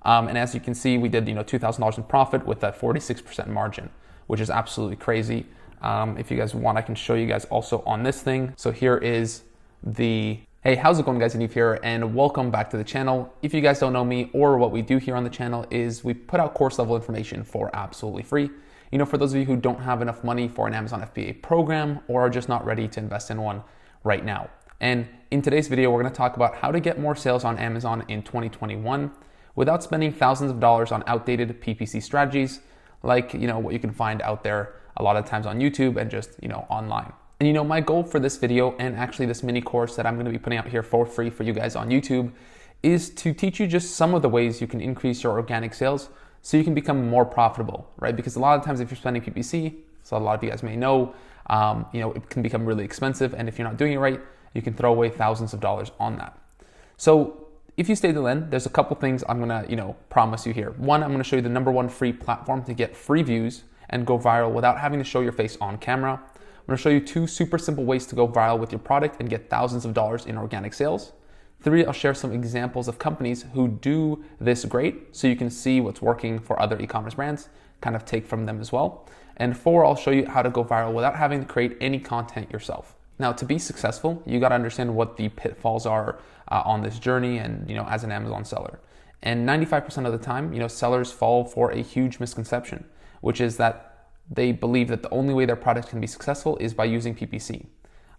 And as you can see, we did $2,000 in profit with that 46% margin, which is absolutely crazy. If you guys want, I can show you guys also on this thing. So here is the, hey, how's it going guys? Yaniv here, and welcome back to the channel. If you guys don't know me or what we do here on the channel is we put out course level information for absolutely free. For those of you who don't have enough money for an Amazon FBA program or are just not ready to invest in one right now. And in today's video, we're gonna talk about how to get more sales on Amazon in 2021 without spending thousands of dollars on outdated PPC strategies like what you can find out there a lot of times on YouTube and just online. And my goal for this video and actually this mini course that I'm going to be putting out here for free for you guys on YouTube is to teach you just some of the ways you can increase your organic sales so you can become more profitable, right? Because a lot of times if you're spending PPC, so a lot of you guys may know, it can become really expensive, and if you're not doing it right, you can throw away thousands of dollars on that. So if you stay till then, there's a couple things I'm gonna, promise you here. One, I'm gonna show you the #1 free platform to get free views and go viral without having to show your face on camera. I'm gonna show you 2 super simple ways to go viral with your product and get thousands of dollars in organic sales. 3, I'll share some examples of companies who do this great so you can see what's working for other e-commerce brands, kind of take from them as well. And 4, I'll show you how to go viral without having to create any content yourself. Now, to be successful, you got to understand what the pitfalls are on this journey and, as an Amazon seller. And 95% of the time, sellers fall for a huge misconception, which is that they believe that the only way their product can be successful is by using PPC.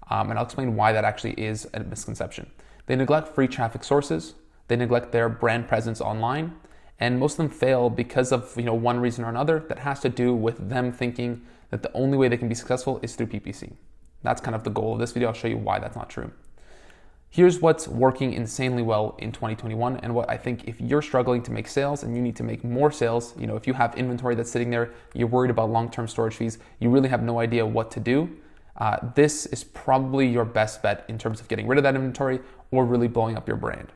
And I'll explain why that actually is a misconception. They neglect free traffic sources, they neglect their brand presence online, and most of them fail because of one reason or another that has to do with them thinking that the only way they can be successful is through PPC. That's kind of the goal of this video. I'll show you why that's not true. Here's what's working insanely well in 2021 and what I think if you're struggling to make sales and you need to make more sales, if you have inventory that's sitting there, you're worried about long-term storage fees, you really have no idea what to do, this is probably your best bet in terms of getting rid of that inventory or really blowing up your brand.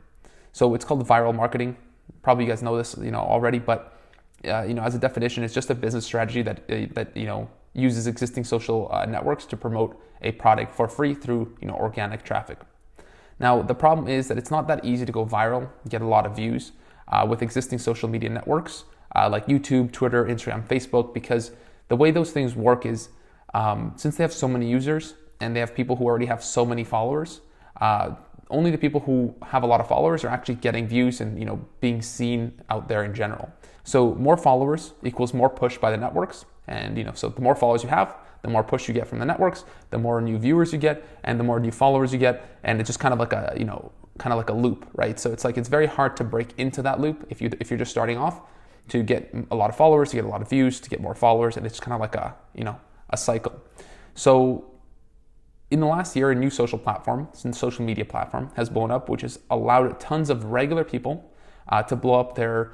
So it's called viral marketing. Probably you guys know this already, but as a definition, it's just a business strategy that uses existing social networks to promote a product for free through organic traffic. Now, the problem is that it's not that easy to go viral, get a lot of views with existing social media networks like YouTube, Twitter, Instagram, Facebook, because the way those things work is since they have so many users and they have people who already have so many followers, only the people who have a lot of followers are actually getting views and being seen out there in general. So more followers equals more push by the networks, and so the more followers you have, the more push you get from the networks, the more new viewers you get, and the more new followers you get, and it's just kind of like a loop, right? So it's very hard to break into that loop if you're just starting off, to get a lot of followers, to get a lot of views, to get more followers, and it's kind of like a cycle. So in the last year, a new social media platform has blown up, which has allowed tons of regular people to blow up their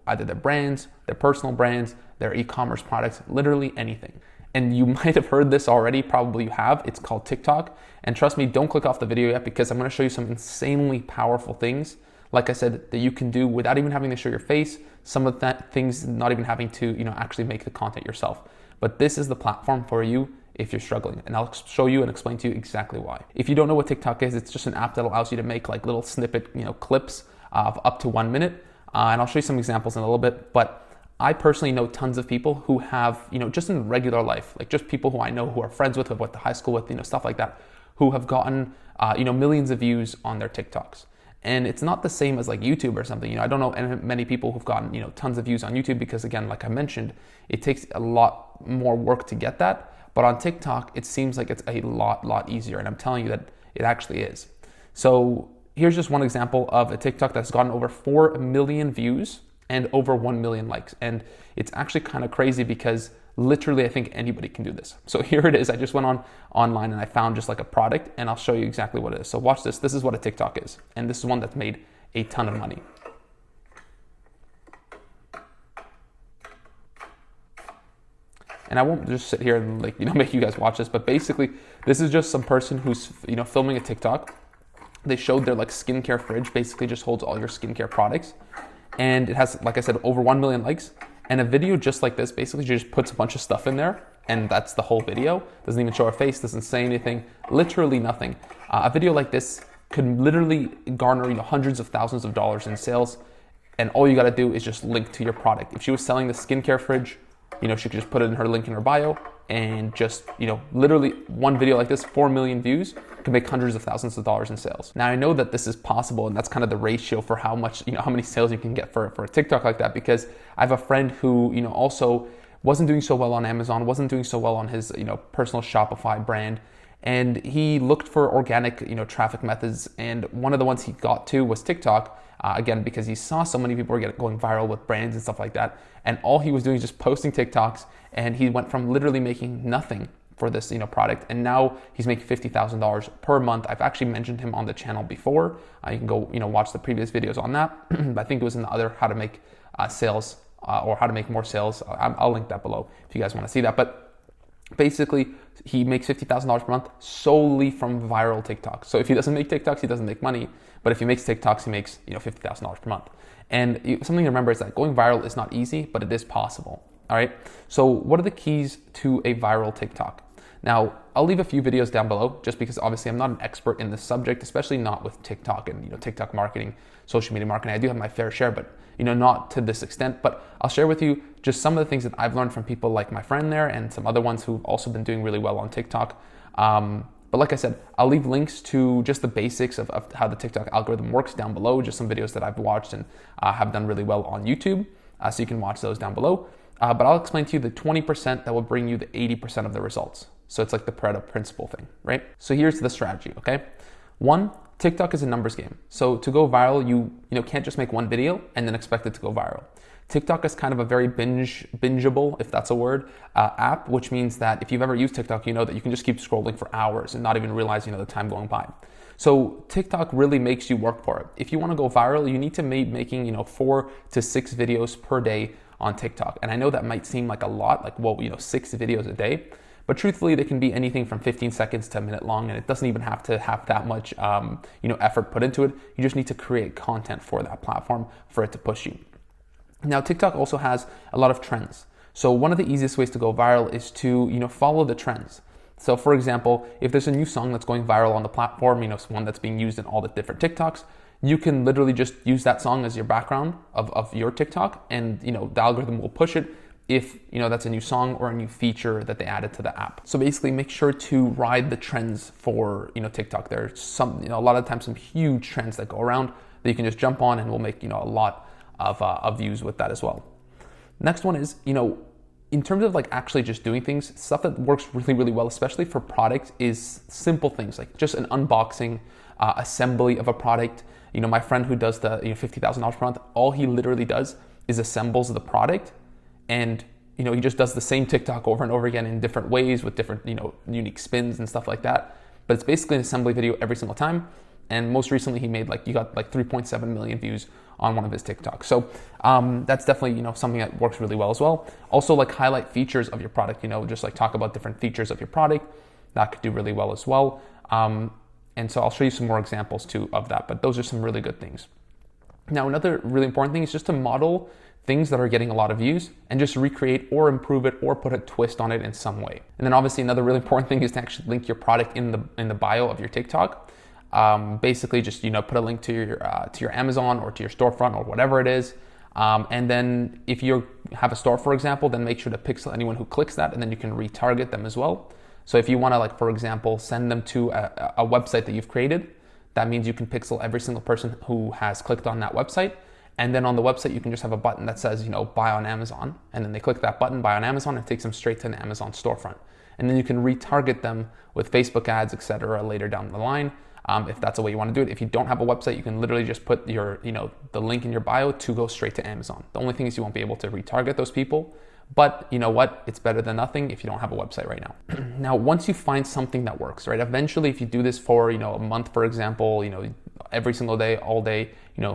either their brands, their personal brands, their e-commerce products, literally anything. And you might have heard this already, probably you have. It's called TikTok. And trust me, don't click off the video yet because I'm gonna show you some insanely powerful things, like I said, that you can do without even having to show your face, some of that things not even having to actually make the content yourself. But this is the platform for you if you're struggling. And I'll show you and explain to you exactly why. If you don't know what TikTok is, it's just an app that allows you to make like little snippet clips of up to 1 minute. And I'll show you some examples in a little bit, but I personally know tons of people who have, just in regular life, like just people who I know who are friends with, who I went to high school with, stuff like that, who have gotten, millions of views on their TikToks. And it's not the same as like YouTube or something. I don't know many people who've gotten, tons of views on YouTube because again, like I mentioned, it takes a lot more work to get that. But on TikTok, it seems like it's a lot easier. And I'm telling you that it actually is. So here's just one example of a TikTok that's gotten over 4 million views and over 1 million likes. And it's actually kind of crazy because literally I think anybody can do this. So here it is. I just went online and I found just like a product, and I'll show you exactly what it is. So watch this. This is what a TikTok is. And this is one that's made a ton of money. And I won't just sit here and make you guys watch this, but basically this is just some person who's filming a TikTok. They showed their skincare fridge, basically just holds all your skincare products. And it has, like I said, over 1 million likes. And a video just like this, basically just puts a bunch of stuff in there, and that's the whole video. Doesn't even show our face, doesn't say anything, literally nothing. A video like this could literally garner hundreds of thousands of dollars in sales And all you got to do is just link to your product. If she was selling the skincare fridge, she could just put it in her link in her bio and just, literally one video like this, 4 million views, can make hundreds of thousands of dollars in sales. Now I know that this is possible, and that's kind of the ratio for how much, how many sales you can get for a TikTok like that, because I have a friend who, also wasn't doing so well on Amazon, wasn't doing so well on his, personal Shopify brand. And he looked for organic, traffic methods. And one of the ones he got to was TikTok, again, because he saw so many people were going viral with brands and stuff like that. And all he was doing is just posting TikToks. And he went from literally making nothing for this, product. And now he's making $50,000 per month. I've actually mentioned him on the channel before. You can go, watch the previous videos on that. I think it was in the other how to make sales or how to make more sales. I'll link that below if you guys want to see that. But basically, he makes $50,000 per month solely from viral TikToks. So if he doesn't make TikToks, he doesn't make money. But if he makes TikToks, he makes $50,000 per month. And something to remember is that going viral is not easy, but it is possible. All right. So what are the keys to a viral TikTok? Now, I'll leave a few videos down below just because obviously I'm not an expert in this subject, especially not with TikTok and TikTok marketing, social media marketing. I do have my fair share, but not to this extent. But I'll share with you just some of the things that I've learned from people like my friend there and some other ones who've also been doing really well on TikTok. But like I said, I'll leave links to just the basics of how the TikTok algorithm works down below, just some videos that I've watched and have done really well on YouTube. So you can watch those down below. But I'll explain to you the 20% that will bring you the 80% of the results. So it's like the Pareto principle thing, right? So here's the strategy, okay? 1, TikTok is a numbers game. So to go viral, you can't just make one video and then expect it to go viral. TikTok is kind of a very bingeable, if that's a word, app, which means that if you've ever used TikTok, you know that you can just keep scrolling for hours and not even realize, the time going by. So TikTok really makes you work for it. If you want to go viral, you need to be making, 4 to 6 videos per day on TikTok. And I know that might seem like a lot, like, 6 videos a day. But truthfully, they can be anything from 15 seconds to a minute long, and it doesn't even have to have that much, effort put into it. You just need to create content for that platform for it to push you. Now, TikTok also has a lot of trends. So one of the easiest ways to go viral is to, follow the trends. So for example, if there's a new song that's going viral on the platform, one that's being used in all the different TikToks, you can literally just use that song as your background of your TikTok, and, the algorithm will push it if that's a new song or a new feature that they added to the app. So basically make sure to ride the trends for TikTok. There's some a lot of times some huge trends that go around that you can just jump on, and will make a lot of views with that as well. Next one is in terms of like actually just doing things, stuff that works really, really well, especially for products, is simple things like just an unboxing, assembly of a product. My friend who does the $50,000 per month, all he literally does is assembles the product. And, he just does the same TikTok over and over again in different ways with different, unique spins and stuff like that. But it's basically an assembly video every single time. And most recently he got 3.7 million views on one of his TikToks. So that's definitely, something that works really well as well. Also, like, highlight features of your product, just like talk about different features of your product. That could do really well as well. And so I'll show you some more examples too of that, but those are some really good things. Now, another really important thing is just to model things that are getting a lot of views and just recreate or improve it or put a twist on it in some way. And then obviously another really important thing is to actually link your product in the bio of your TikTok. Basically just, put a link to your Amazon or to your storefront or whatever it is. And then if you have a store, for example, then make sure to pixel anyone who clicks that, and then you can retarget them as well. So if you want to, like, for example, send them to a website that you've created, that means you can pixel every single person who has clicked on that website. And then on the website, you can just have a button that says, buy on Amazon. And then they click that button, buy on Amazon, and it takes them straight to an Amazon storefront. And then you can retarget them with Facebook ads, etc. later down the line, if that's the way you want to do it. If you don't have a website, you can literally just put your, the link in your bio to go straight to Amazon. The only thing is you won't be able to retarget those people. But you know what? It's better than nothing if you don't have a website right now. Now, once you find something that works, right? Eventually, if you do this for, a month, for example, every single day, all day,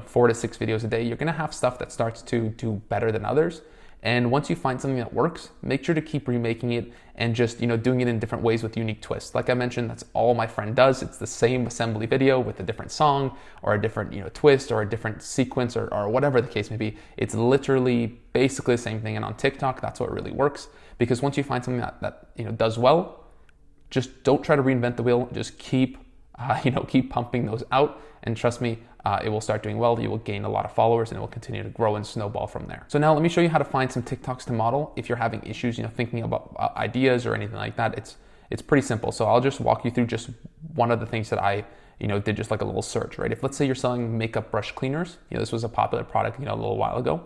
4 to 6 videos a day, you're going to have stuff that starts to do better than others. And once you find something that works, make sure to keep remaking it and just, doing it in different ways with unique twists. Like I mentioned, that's all my friend does. It's the same assembly video with a different song or a different, twist or a different sequence or whatever the case may be. It's literally basically the same thing. And on TikTok, that's what really works, because once you find something that does well, just don't try to reinvent the wheel. Just keep keep pumping those out, and trust me, it will start doing well. You will gain a lot of followers, and it will continue to grow and snowball from there. So now let me show you how to find some TikToks to model if you're having issues, thinking about ideas or anything like that. It's pretty simple. So I'll just walk you through just one of the things that I did, just like a little search, right? If let's say you're selling makeup brush cleaners, this was a popular product, a little while ago.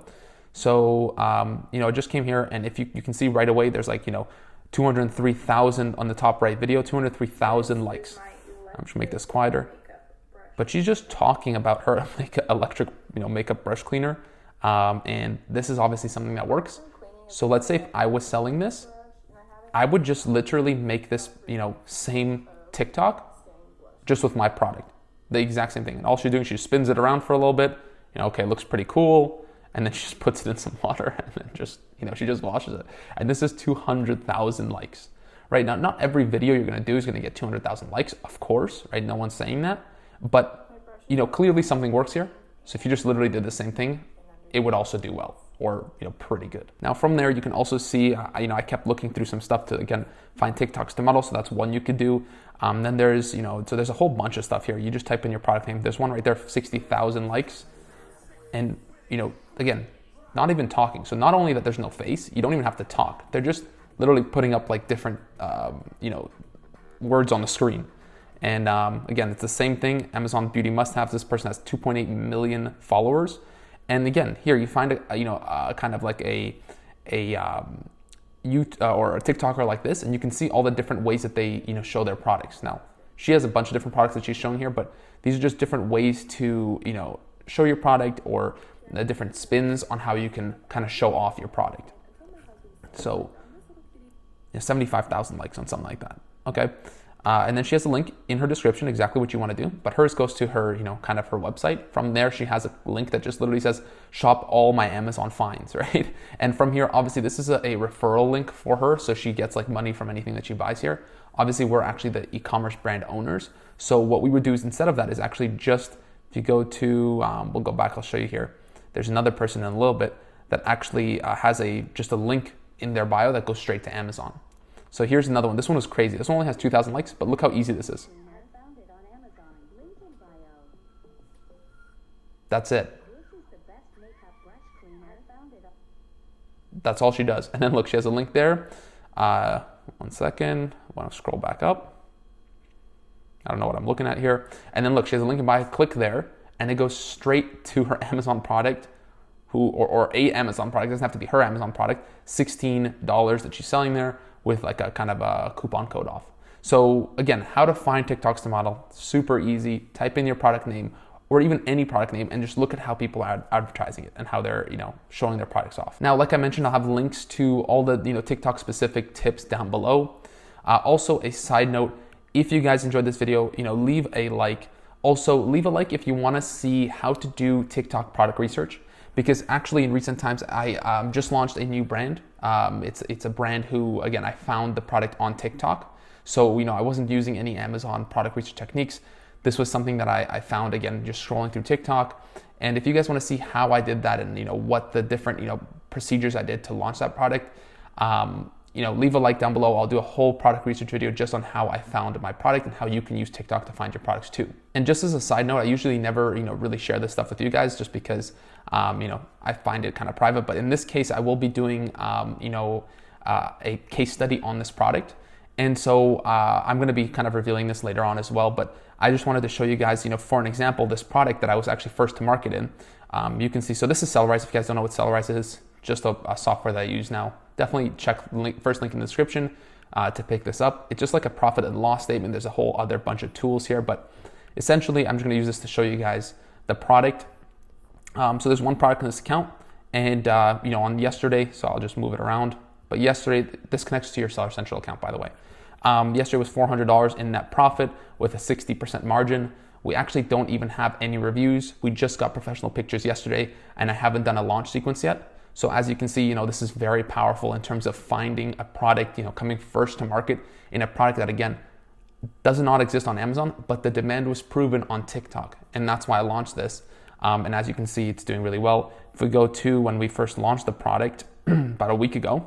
So, I just came here, and if you can see right away, there's like, 203,000 on the top right video, 203,000 likes. I'm just make this quieter. But she's just talking about her electric, makeup brush cleaner. And this is obviously something that works. So let's say if I was selling this, I would just literally make this, same TikTok just with my product. The exact same thing. And all she's doing, she spins it around for a little bit. Okay, it looks pretty cool. And then she just puts it in some water and then just, she just washes it. And this is 200,000 likes, right? Now, not every video you're gonna do is gonna get 200,000 likes, of course, right? No one's saying that. But, clearly something works here. So if you just literally did the same thing, it would also do well, or, pretty good. Now from there, you can also see, I kept looking through some stuff to, again, find TikToks to model. So that's one you could do. Then there's, so there's a whole bunch of stuff here. You just type in your product name. There's one right there, 60,000 likes. And, again, not even talking. So not only that there's no face, you don't even have to talk. They're just literally putting up like different, words on the screen. And again, it's the same thing. Amazon Beauty Must-Haves. This person has 2.8 million followers. And again, here you find a kind of like a or a TikToker like this, and you can see all the different ways that they show their products. Now, she has a bunch of different products that she's showing here, but these are just different ways to show your product, or the different spins on how you can kind of show off your product. So 75,000 likes on something like that. Okay. And then she has a link in her description, exactly what you want to do. But hers goes to her, kind of her website. From there, she has a link that just literally says, shop all my Amazon finds, right? And from here, obviously, this is a referral link for her. So she gets like money from anything that she buys here. Obviously, we're actually the e-commerce brand owners. So what we would do is, instead of that, is actually just, if you go to, we'll go back, I'll show you here. There's another person in a little bit that actually has just a link in their bio that goes straight to Amazon. So here's another one. This one was crazy. This one only has 2,000 likes, but look how easy this is. That's it. That's all she does. And then look, she has a link there. 1 second. I want to scroll back up. I don't know what I'm looking at here. And then look, she has a link in bio. Click there, and it goes straight to her Amazon product, or a Amazon product. It doesn't have to be her Amazon product. $16 that she's selling there, with like a kind of a coupon code off. So again, how to find TikToks to model, super easy. Type in your product name, or even any product name, and just look at how people are advertising it and how they're, showing their products off. Now, like I mentioned, I'll have links to all the, TikTok specific tips down below. Also, a side note, if you guys enjoyed this video, leave a like. Also, leave a like if you want to see how to do TikTok product research. Because actually, in recent times, I just launched a new brand. It's a brand who, again, I found the product on TikTok. So, I wasn't using any Amazon product research techniques. This was something that I found, again, just scrolling through TikTok. And if you guys want to see how I did that, and, what the different, procedures I did to launch that product, leave a like down below. I'll do a whole product research video just on how I found my product and how you can use TikTok to find your products too. And just as a side note, I usually never, really share this stuff with you guys, just because, I find it kind of private. But in this case, I will be doing, a case study on this product. And so I'm going to be kind of revealing this later on as well. But I just wanted to show you guys, for an example, this product that I was actually first to market in. You can see, so this is Sellerize. If you guys don't know what Sellerize is, just a software that I use now. Definitely check the first link in the description to pick this up. It's just like a profit and loss statement. There's a whole other bunch of tools here, but essentially I'm just going to use this to show you guys the product. So there's one product in this account, and on yesterday, so I'll just move it around. But yesterday, this connects to your Seller Central account, by the way. Yesterday was $400 in net profit with a 60% margin. We actually don't even have any reviews. We just got professional pictures yesterday, and I haven't done a launch sequence yet. So as you can see, this is very powerful in terms of finding a product, coming first to market in a product that, again, does not exist on Amazon, but the demand was proven on TikTok. And that's why I launched this. And as you can see, it's doing really well. If we go to when we first launched the product about a week ago,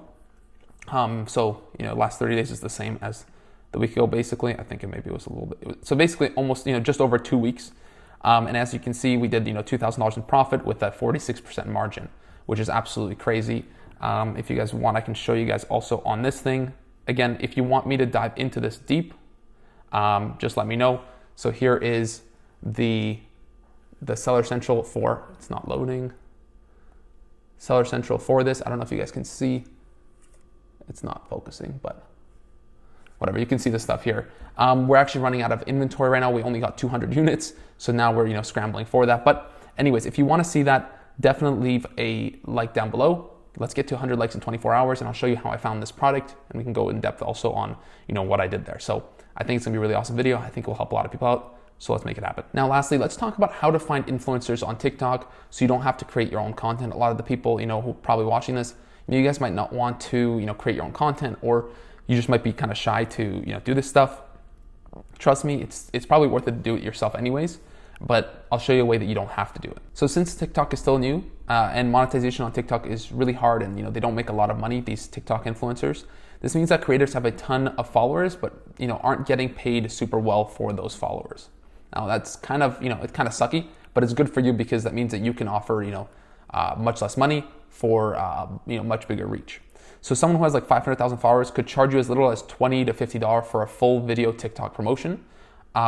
last 30 days is the same as the week ago, basically. I think maybe it was a little bit. So basically almost, just over 2 weeks. And as you can see, we did, $2,000 in profit with that 46% margin, which is absolutely crazy. If you guys want, I can show you guys also on this thing. Again, if you want me to dive into this deep, just let me know. So here is the Seller Central for, it's not loading. Seller Central for this. I don't know if you guys can see. It's not focusing, but whatever. You can see the stuff here. We're actually running out of inventory right now. We only got 200 units. So now we're, scrambling for that. But anyways, if you want to see that, definitely leave a like down below. Let's get to 100 likes in 24 hours and I'll show you how I found this product, and we can go in depth also on, what I did there. So I think it's gonna be a really awesome video. I think it will help a lot of people out. So let's make it happen. Now, lastly, let's talk about how to find influencers on TikTok so you don't have to create your own content. A lot of the people, who are probably watching this, you guys might not want to, create your own content, or you just might be kind of shy to, do this stuff. Trust me, it's probably worth it to do it yourself anyways, but I'll show you a way that you don't have to do it. So since TikTok is still new and monetization on TikTok is really hard, and they don't make a lot of money, these TikTok influencers, this means that creators have a ton of followers, but aren't getting paid super well for those followers. Now that's kind of, it's kind of sucky, but it's good for you because that means that you can offer, much less money for, much bigger reach. So someone who has like 500,000 followers could charge you as little as $20 to $50 for a full video TikTok promotion,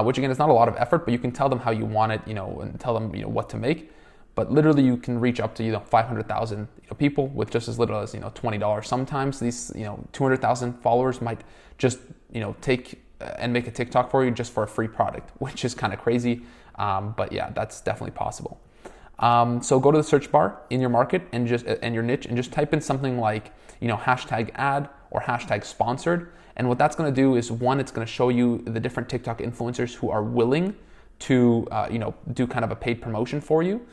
which again is not a lot of effort, but you can tell them how you want it, and tell them, what to make. But literally you can reach up to, 500,000 people with just as little as, $20. Sometimes these, 200,000 followers might just, take and make a TikTok for you just for a free product, which is kind of crazy. But yeah, that's definitely possible. So go to the search bar in your market and your niche and just type in something like, hashtag ad or hashtag sponsored. And what that's going to do is, one, it's going to show you the different TikTok influencers who are willing to, do kind of a paid promotion for you,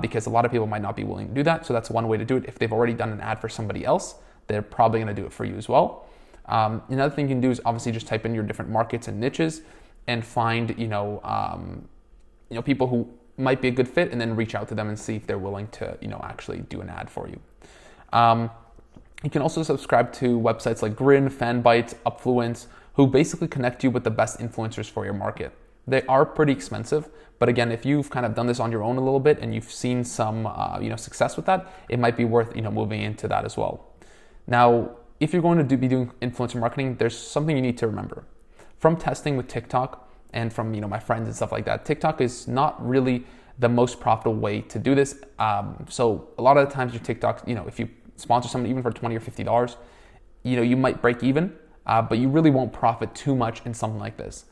because a lot of people might not be willing to do that. So that's one way to do it. If they've already done an ad for somebody else, they're probably going to do it for you as well. Another thing you can do is obviously just type in your different markets and niches and find, people who might be a good fit, and then reach out to them and see if they're willing to, actually do an ad for you. You can also subscribe to websites like Grin, Fanbyte, Upfluence, who basically connect you with the best influencers for your market. They are pretty expensive, but again, if you've kind of done this on your own a little bit and you've seen some, success with that, it might be worth, moving into that as well. Now, if you're going to be doing influencer marketing, there's something you need to remember. From testing with TikTok and from, my friends and stuff like that, TikTok is not really the most profitable way to do this. So a lot of the times your TikTok, if you sponsor someone even for $20 or $50, you might break even, but you really won't profit too much in something like this,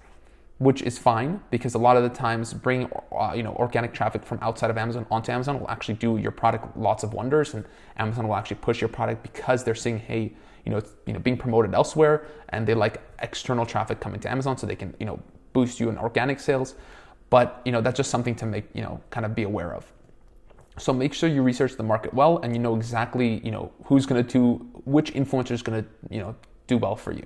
which is fine, because a lot of the times bringing, organic traffic from outside of Amazon onto Amazon will actually do your product lots of wonders, and Amazon will actually push your product because they're seeing, hey, it's, being promoted elsewhere, and they like external traffic coming to Amazon so they can, boost you in organic sales. But, that's just something to make, kind of be aware of. So make sure you research the market well, and you know exactly, who's going to do, which influencer is going to, do well for you.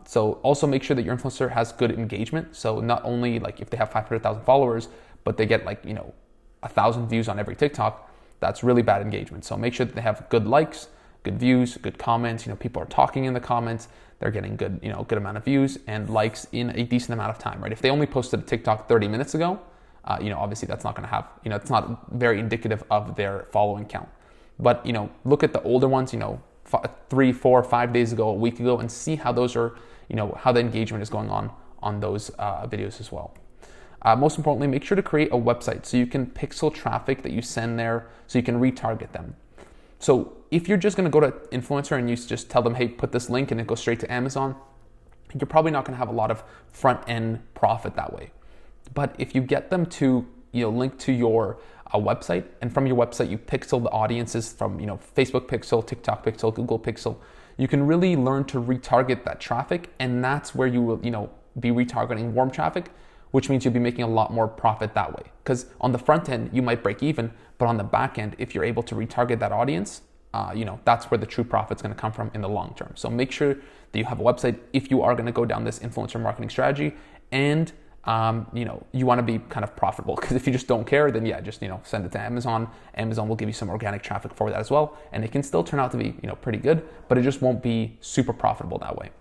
So also make sure that your influencer has good engagement. So not only like if they have 500,000 followers, but they get like, 1,000 views on every TikTok, that's really bad engagement. So make sure that they have good likes, good views, good comments. People are talking in the comments. They're getting good, good amount of views and likes in a decent amount of time, right? If they only posted a TikTok 30 minutes ago, obviously that's not going to have, it's not very indicative of their following count. But, look at the older ones, 3, 4, 5 days ago, a week ago, and see how those are, how the engagement is going on those videos as well. Most importantly, make sure to create a website so you can pixel traffic that you send there so you can retarget them. So if you're just going to go to influencer and you just tell them, hey, put this link and it goes straight to Amazon, you're probably not going to have a lot of front end profit that way. But if you get them to, link to your website, and from your website you pixel the audiences from, Facebook pixel, TikTok pixel, Google pixel, you can really learn to retarget that traffic, and that's where you will, be retargeting warm traffic, which means you'll be making a lot more profit that way. Because on the front end, you might break even, but on the back end, if you're able to retarget that audience, that's where the true profit's going to come from in the long term. So make sure that you have a website if you are going to go down this influencer marketing strategy, and you want to be kind of profitable, because if you just don't care, then yeah, just, send it to Amazon. Amazon will give you some organic traffic for that as well. And it can still turn out to be, pretty good, but it just won't be super profitable that way.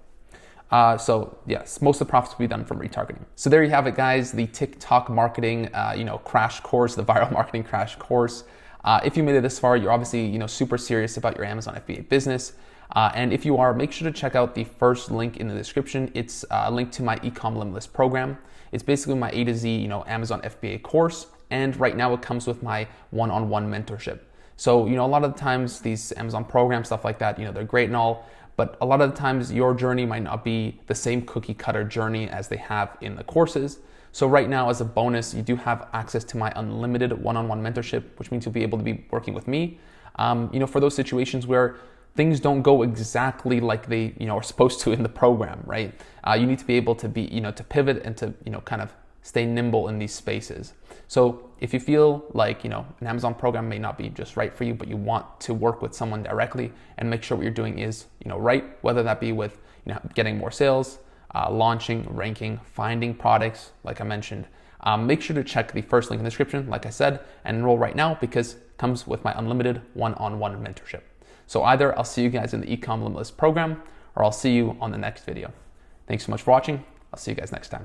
So yes, most of the profits will be done from retargeting. So there you have it, guys, the TikTok marketing, crash course, the viral marketing crash course. If you made it this far, you're obviously, super serious about your Amazon FBA business. And if you are, make sure to check out the first link in the description. It's a link to my Ecom Limitless program. It's basically my A to Z, Amazon FBA course. And right now it comes with my one-on-one mentorship. So, a lot of the times these Amazon programs, stuff like that, they're great and all, but a lot of the times your journey might not be the same cookie cutter journey as they have in the courses. So right now, as a bonus, you do have access to my unlimited one-on-one mentorship, which means you'll be able to be working with me, for those situations where things don't go exactly like they, are supposed to in the program, right? You need to be able to be, to pivot and to, kind of stay nimble in these spaces. So if you feel like, an Amazon program may not be just right for you, but you want to work with someone directly and make sure what you're doing is, right, whether that be with, getting more sales, launching, ranking, finding products, like I mentioned, make sure to check the first link in the description, like I said, and enroll right now because it comes with my unlimited one-on-one mentorship. So either I'll see you guys in the Ecom Limitless program or I'll see you on the next video. Thanks so much for watching. I'll see you guys next time.